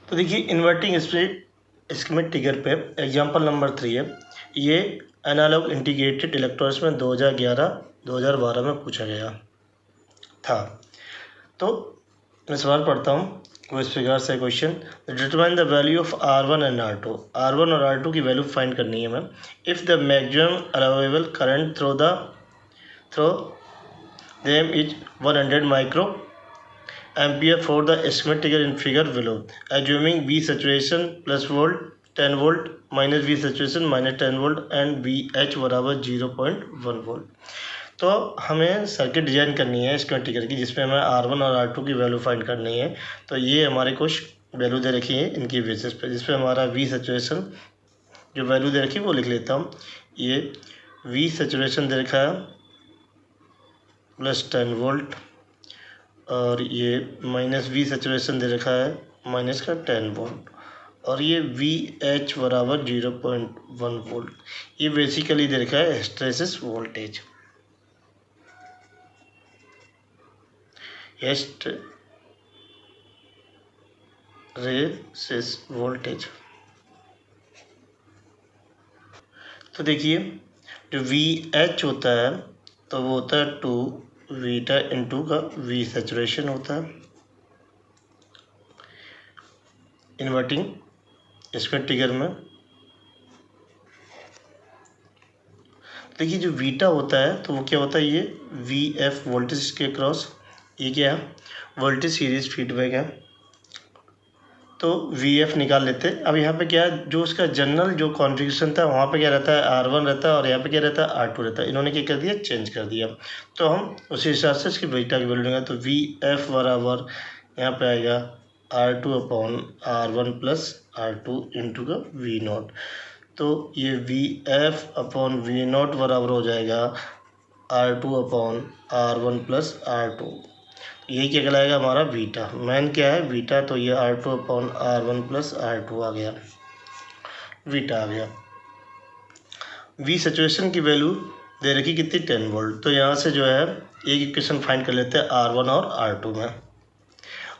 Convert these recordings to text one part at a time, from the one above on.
तो देखिए inverting schematic figure पे एग्जांपल नंबर 3 है। ये एनालॉग इंटीग्रेटेड इलेक्ट्रॉनिक्स में 2011-2012 में पूछा गया था। तो मैं सवाल पढ़ता हूँ। वो इस प्रकार से question, determine the value of R1 and R2। R1 और R2 की वैल्यू फाइंड करनी है ma'am. If the maximum allowable current throw them is 100 micro ampere for the schematic figure in figure below, assuming V saturation plus volt 10 volt minus V saturation minus 10 volt and VH बराबर 0.1 volt। तो हमें circuit design करनी है schematic की, जिसमें हमें R1 और R2 की वैल्यू फाइंड करनी है। तो ये हमारे कुछ वैल्यू दे रखी है इनकी बेसिस पे, जिसमें हमारा V सैचुरेशन जो वैल्यू दे रखी है वो लिख लेता हूँ। ये V सैचुरेशन दे रखा है प्लस 10 वोल्ट, और ये माइनस वी सैचुरेशन दे रखा है माइनस का 10 वोल्ट, और ये वी एच बराबर 0.1 वोल्ट। ये बेसिकली दे रखा है हिस्टैरिसीस वोल्टेज। Hysteresis voltage. तो देखिए जो वी एच होता है तो वो होता है 2 वीटा इंटू का वी सैचुरेशन होता है इन्वर्टिंग स्क्वायर फिगर में। देखिए जो वीटा होता है तो वो क्या होता है, ये वी एफ वोल्टेज के क्रॉस, ये क्या है वोल्टेज सीरीज फीडबैक है। तो वी एफ निकाल लेते हैं। अब यहाँ पे क्या है, जो उसका जनरल जो कॉन्फ़िगरेशन था वहाँ पे क्या रहता है R1 रहता है, और यहाँ पे क्या रहता है R2 रहता है। इन्होंने क्या कर दिया, चेंज कर दिया। तो हम उसी हिसाब से इसकी बीटा की वैल्यू लेंगे। तो वी एफ बराबर यहाँ पे आएगा R2 upon R1 plus R2 into का वी नॉट। तो ये V F upon V naught बराबर हो जाएगा R2 upon R1 plus R2। यही क्या कहलाएगा हमारा बीटा। मैन क्या है बीटा, तो ये R2 upon R1 plus R2 आ गया, बीटा आ गया। वी सैचुरेशन की वैल्यू दे रखी कितनी 10 वोल्ट। तो यहाँ से जो है एक इक्वेशन फाइंड कर लेते हैं R1 और R2 में।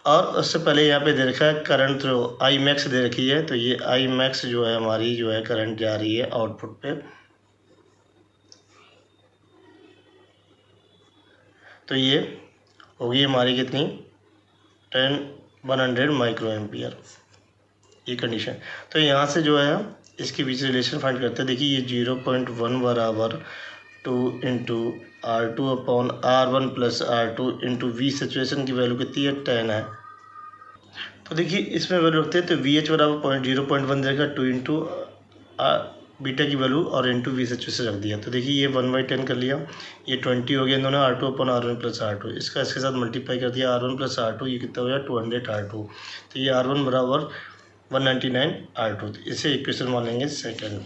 और उससे पहले यहाँ पे दे रखा है करंट थ्रो आई मैक्स दे रखी है। तो ये आई मैक्स जो है हमारी जो है करंट जा रही है आउटपुट पे। तो ये होगी हमारी कितनी 100 माइक्रो एम्पियर, ये कंडीशन। तो यहाँ से जो है इसके बीच रिलेशन फाइंड करते हैं। देखिए ये 0.1 बराबर 2 into R2 upon R1 plus R2 into V saturation की वैल्यू कितनी है 10 है। तो देखिए इसमें वैल्यू रखते हैं। तो वी एच बराबर 0.1 देगा 2 इंटू बीटा की वैल्यू और इंटू वी सैचुरेशन रख दिया। तो देखिए ये 1/10 कर लिया, ये 20 हो गया दोनों R2 upon R1 plus R2। इसका इसके साथ मल्टीप्लाई कर दिया R1 प्लस R2, ये कितना हो गया 200 R2। तो ये R1 बराबर 199 R2। इसे इक्वेशन मान लेंगे सेकंड।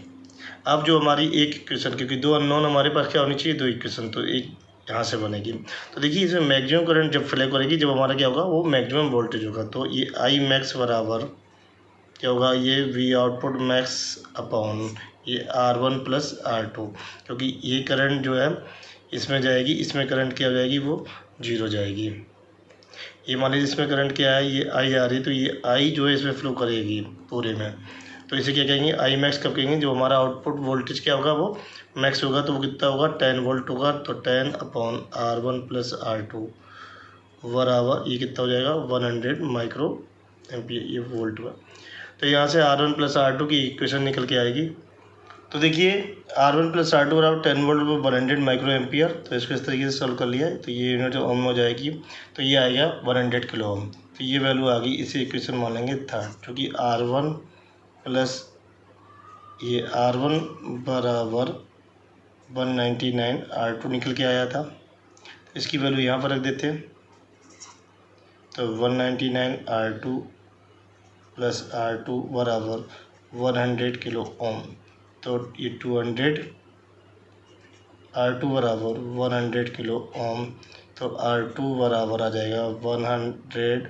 अब जो हमारी एक इक्वेशन, क्योंकि दो अननोन हमारे पास क्या होनी चाहिए, दो इक्वेशन, तो एक यहाँ से बनेगी। तो देखिए इसमें मैक्सिमम करंट जब फ्लो करेगी, जब हमारा क्या होगा वो मैक्सिमम वोल्टेज होगा। तो ये आई मैक्स बराबर क्या होगा, ये वी आउटपुट मैक्स अपॉन ये R1 प्लस R2, क्योंकि ये करंट जो है इसमें जाएगी, इसमें करंट क्या हो जाएगी वो 0 जाएगी। ये मान लीजिए इसमें करंट क्या है, ये आई आ रही है, तो ये आई जो है इसमें फ्लो करेगी पूरे में। तो इसे क्या कहेंगे आई मैक्स कब कहेंगे, जो हमारा आउटपुट वोल्टेज क्या होगा वो मैक्स होगा। तो वो कितना होगा 10 वोल्ट होगा। तो 10 अपॉन R1 प्लस R2 बराबर ये कितना हो जाएगा 100 माइक्रो एम्पियर, ये वोल्ट में। तो यहाँ से R1 प्लस R2 की इक्वेशन निकल के आएगी। तो देखिए R1 प्लस R2 बराबर 10 वोल्ट पर 100 माइक्रो एम्पियर। तो इसको इस तरीके से सॉल्व कर लिया है। तो ये यूनिट ओम हो जाएगी, तो ये आएगा 100 किलो ओम। तो ये वैल्यू आ गई, इसी इक्वेशन मान लेंगे थर्ड, क्योंकि R1 प्लस ये R1 बराबर 199 R2 निकल के आया था। तो इसकी वैल्यू यहाँ पर रख देते हैं। तो 199 R2 प्लस R2 बराबर 100 किलो ओम। तो ये 200 R2 बराबर 100 किलो ओम। तो R2 बराबर आ जाएगा 100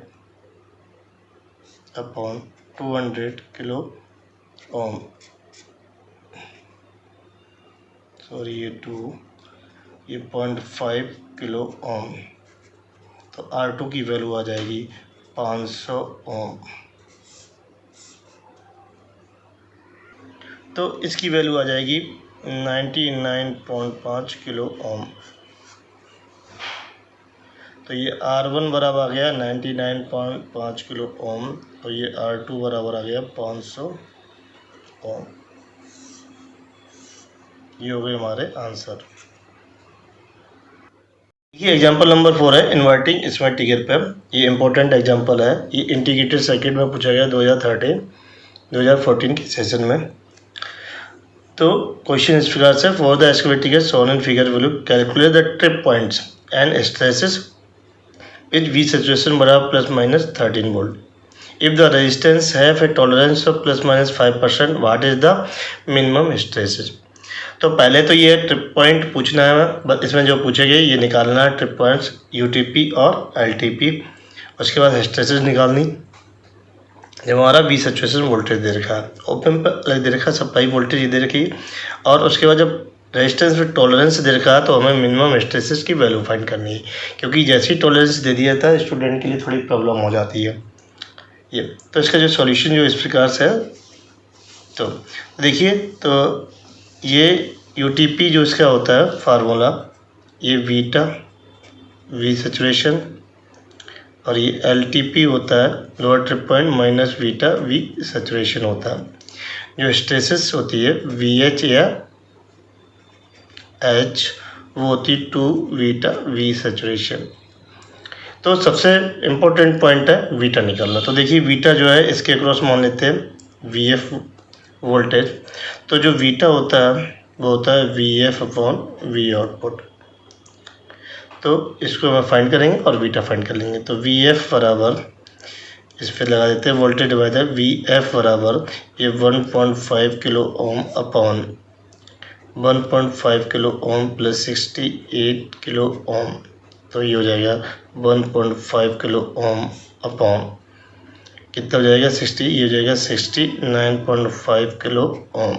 अपॉन 200 किलो ओम। सॉरी ये 0.5 किलो ओम। तो R2 की वैल्यू आ जाएगी 500 ओम। तो इसकी वैल्यू आ जाएगी 99.5 किलो ओम। तो ये R1 बराबर आ गया 99.5 किलो ओम और ये R2 बराबर आ गया 500 ओम। ये हो गए हमारे आंसर। ये एग्जांपल नंबर 4 है इन्वर्टिंग स्मार्ट टिगर पे। ये इंपॉर्टेंट एग्जांपल है। ये इंटीग्रेटेड सर्किट में पूछा गया 2014 के सेशन में। तो क्वेश्चन इस प्रकार से, for the excavator shown in figure will calculate the trip points and stresses with V saturation बराबर ±13 volt. If the resistance have a tolerance of ±5%, what is the minimum stresses. तो पहले तो ये ट्रिप पॉइंट पूछना है, बस इसमें जो पूछेंगे ये निकालना है, ट्रिप पॉइंट्स UTP और LTP। उसके बाद हिस्टेरेसिस निकालनी। जब हमारा V सैचुरेशन वोल्टेज दे रखा है, ओपन पर दे रखा है, सप्लाई वोल्टेज दे रखी है, और उसके बाद जब रेजिस्टेंस में टॉलरेंस दे रखा है तो हमें मिनिमम हिस्टेरेसिस की वैल्यू फाइंड करनी है, क्योंकि जैसे ही टॉलरेंस दे दिया था स्टूडेंट के लिए थोड़ी प्रॉब्लम हो जाती है ये। तो इसका जो सॉल्यूशन जो इस प्रकार से है, तो देखिए, तो ये UTP जो इसका होता है फार्मूला, ये बीटा V सैचुरेशन, और ये LTP होता है lower trip point minus beta V saturation होता है। जो स्ट्रेसेस होती है VH या H, वो होती 2 बीटा V सैचुरेशन। तो सबसे इम्पोर्टेंट पॉइंट है बीटा निकालना। तो देखिए बीटा जो है इसके अक्रॉस मान लेते हैं VF वोल्टेज। तो जो बीटा होता है वो होता है VF/V आउटपुट। तो इसको हम फाइंड करेंगे और बीटा फाइंड कर लेंगे। तो VF बराबर, इस पर लगा देते हैं वोल्टेज डिवाइडर, VF बराबर ये 1.5 kilo ohm upon 1.5 kilo ohm plus 68 kilo ohm. तो ये हो जाएगा 1.5 किलो ओम अपॉन कितना हो जाएगा 60, ये हो जाएगा 69.5 किलो ओम।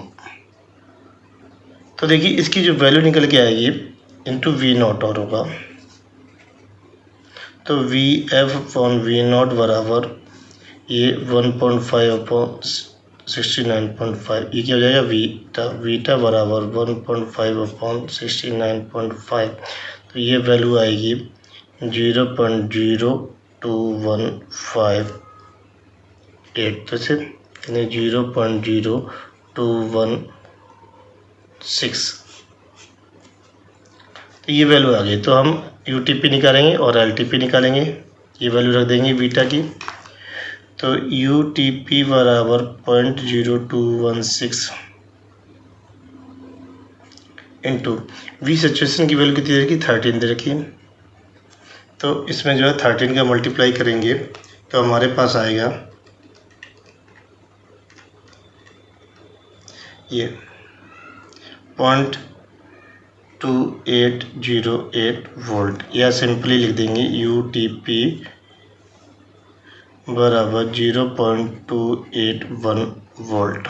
तो देखिए इसकी जो वैल्यू निकल के आएगी इंटू V0 और होगा। तो VF/V0 बराबर ये 1.5 अपॉन 69.5, ये क्या हो जाएगा बीटा बराबर 1.5 अपॉन 69.5। तो ये वैल्यू आएगी 0.0215 तो से 0.0216। तो ये वैल्यू आ गई। तो हम UTP निकालेंगे और LTP निकालेंगे। ये वैल्यू रख देंगे बीटा की। तो UTP बराबर 0.0216 इंटू V सैचुरेशन की वैल्यू कितनी दे रखी, 13 दे रखी। तो इसमें जो है 13 का मल्टीप्लाई करेंगे तो हमारे पास आएगा ये 0.2808 वोल्ट, या सिंपली लिख देंगे UTP बराबर 0.281 वोल्ट।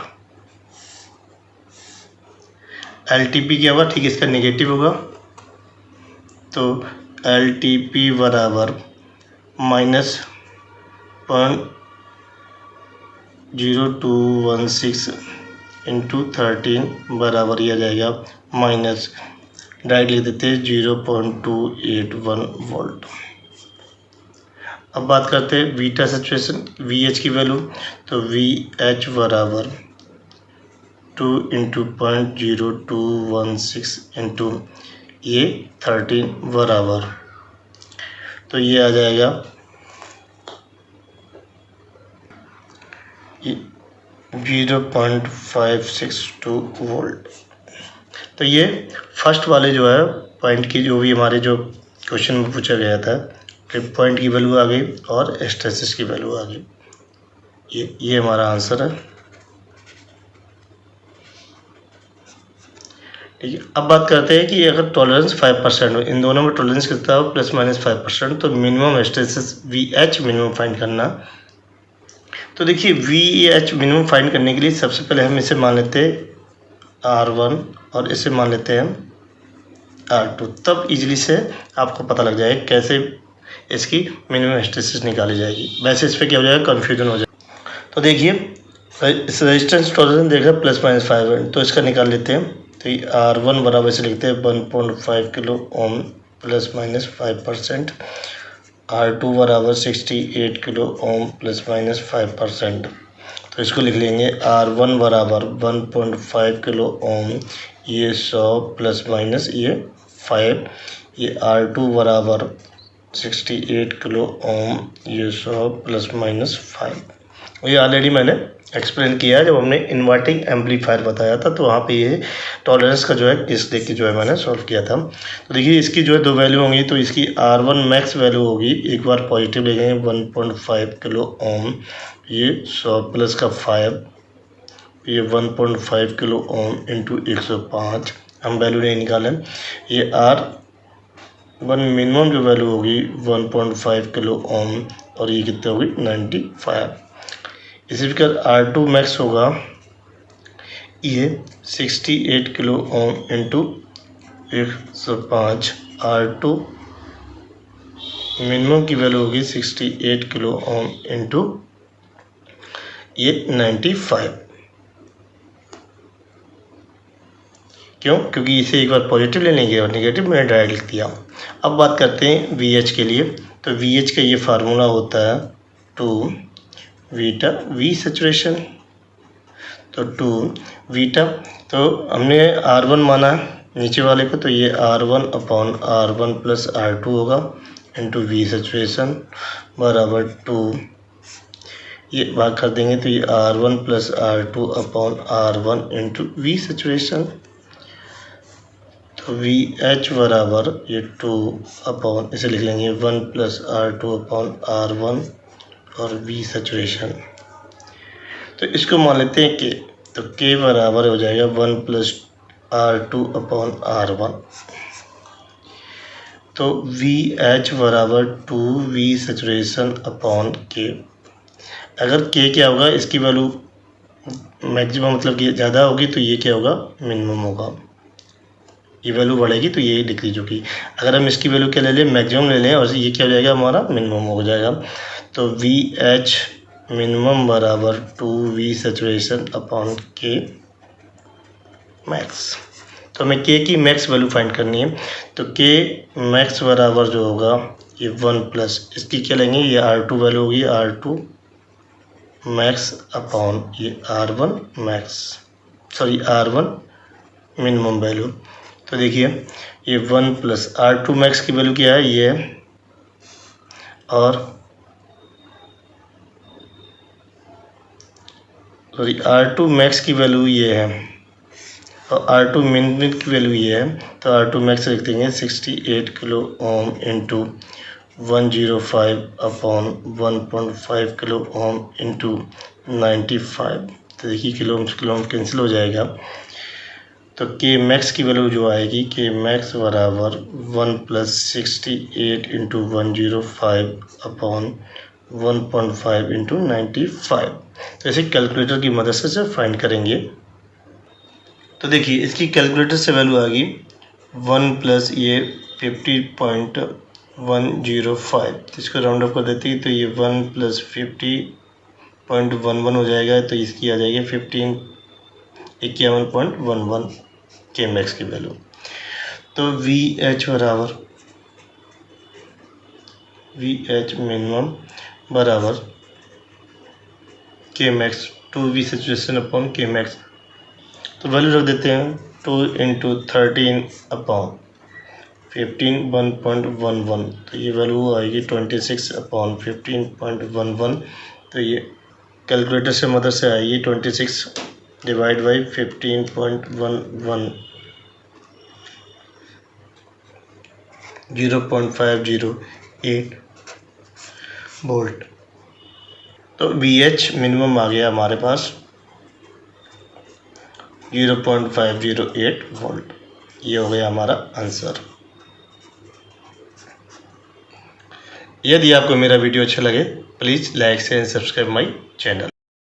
LTP क्या होगा, ठीक इसका नेगेटिव होगा। तो LTP बराबर माइनस 0.0216 इंटू 13 बराबर यह जाएगा माइनस, डायरेक्ट लिख देते हैं 0.281 वोल्ट। अब बात करते हैं बीटा सैचुरेशन VH की वैल्यू। तो VH बराबर 2 इंटू 0.0216 इंटू ये 13 बराबर, तो ये आ जाएगा 0.562 वोल्ट। तो ये फर्स्ट वाले जो है पॉइंट की, जो भी हमारे जो क्वेश्चन में पूछा गया था, ट्रिप पॉइंट की वैल्यू आ गई और स्ट्रेसेस की वैल्यू आ गई। ये हमारा आंसर है। ठीक है, अब बात करते हैं कि अगर टॉलरेंस 5% हो, इन दोनों में टॉलरेंस कितना हो, ±5%, तो minimum stresses VH minimum find करना। तो देखिए VH मिनिमम फाइंड करने के लिए सबसे पहले हम इसे मान लेते हैं R1 और इसे मान लेते हैं R2। तब इजीली से आपको पता लग जाएगा कैसे इसकी मिनिमम स्ट्रेसेस निकाली जाएगी। वैसे इस पर क्या हो जाएगा, कन्फ्यूजन हो जाएगा। तो देखिए इस रेजिस्टेंस टॉलरेंस देखा ±5, तो इसका निकाल लेते हैं। तो ये R1 बराबर से लिखते हैं 1.5 किलो ओम ±5%, R2 बराबर 68 किलो ओम ±5%। तो इसको लिख लेंगे R1 बराबर 1.5 किलो ओम, ये 100 ± ये 5, ये R2 बराबर 68 किलो ओम, ये 100 ± 5। ये ऑलरेडी मैंने एक्सप्लेन किया है जब हमने इन्वर्टिंग एम्पलीफायर बताया था, तो वहाँ पे ये टॉलरेंस का जो है केस देख के जो है मैंने सॉल्व किया था। तो देखिए इसकी जो है दो वैल्यू होंगी, तो इसकी R1 मैक्स वैल्यू होगी, एक बार पॉजिटिव लेंगे 1.5 किलो ओम, ये 100 प्लस का 5, ये 1.5 किलो ओम इंटू 105, हम वैल्यू नहीं निकालें। ये R1 मिनिमम जो वैल्यू होगी 1.5 किलो ओम, और ये कितने होगी 95। इसी प्रकार R2 मैक्स होगा ये 68 kilo ohm into 105, R2 minimum की वैल्यू होगी 68 किलो ओम इंटू ये 95। क्यों? क्योंकि इसे एक बार पॉजिटिव लेने के और नेगेटिव मैंने डायरेक्ट लिख दिया। अब बात करते हैं VH के लिए। तो VH का ये फार्मूला होता है 2 वीटा V सैचुरेशन। तो 2 वीटा, तो हमने R1 माना नीचे वाले को, तो ये R1 upon R1 plus R2 होगा इंटू V सैचुरेशन बराबर 2, ये भाग कर देंगे तो ये R1 plus R2 upon R1 into V saturation. तो VH बराबर ये 2 अपॉन, इसे लिख लेंगे 1 प्लस R2 अपॉन R1 और V सैचुरेशन। तो इसको मान लेते हैं K, तो K बराबर हो जाएगा 1 प्लस R2 अपॉन R1। तो VH बराबर 2V सैचुरेशन अपॉन K। अगर K क्या होगा, इसकी वैल्यू मैक्सिमम मतलब कि ज़्यादा होगी, तो ये क्या होगा मिनिमम होगा, ये वैल्यू बढ़ेगी तो ये डिक्रीज होगी। अगर हम इसकी वैल्यू क्या ले लें, मैक्सिमम ले लें, और ये क्या हो जाएगा हमारा मिनिमम हो जाएगा। तो VH मिनिमम बराबर 2V saturation upon K max. तो हमें K की मैक्स वैल्यू फाइंड करनी है। तो K मैक्स बराबर जो होगा ये 1 प्लस इसकी क्या लेंगे, ये R2 वैल्यू होगी, R2 मैक्स अपॉन ये R1 max, sorry R1 minimum value. तो देखिए ये 1 प्लस R2 मैक्स की वैल्यू क्या है, ये, और सॉरी R2 मैक्स की वैल्यू ये है, और R2 मिनिमम की वैल्यू ये है। तो R2 मैक्स लिख देंगे 68 kilo ohm into 105 upon 1.5 kilo ohm into 95। तो देखिए किलो ओम कैंसिल हो जाएगा। तो K मैक्स की वैल्यू जो आएगी, K मैक्स बराबर 1 प्लस 68 इंटू 105 अपॉन 1.5 इंटू 95। तो इसे कैलकुलेटर की मदद से फाइंड करेंगे। तो देखिए इसकी कैलकुलेटर से वैल्यू आएगी 1 प्लस ये 50.105, तो इसको राउंड अप कर देते हैं, तो ये 1 प्लस 50.11 हो जाएगा। तो इसकी आ जाएगी 51.11 K मैक्स की वैल्यू। तो VH बराबर VH मिनिमम बराबर K max 2V saturation upon K max. तो वैल्यू रख देते हैं 2 इंटू 13 अपॉन 15 1.11, तो ये वैल्यू आएगी 26 अपॉन 15.11। तो ये कैलकुलेटर से मदद से आएगी 26 डिवाइड बाई 15.11, 0.508 वोल्ट। तो VH मिनिमम आ गया हमारे पास 0.508 वोल्ट। ये हो गया हमारा आंसर। यदि आपको मेरा वीडियो अच्छा लगे please like share and subscribe my channel.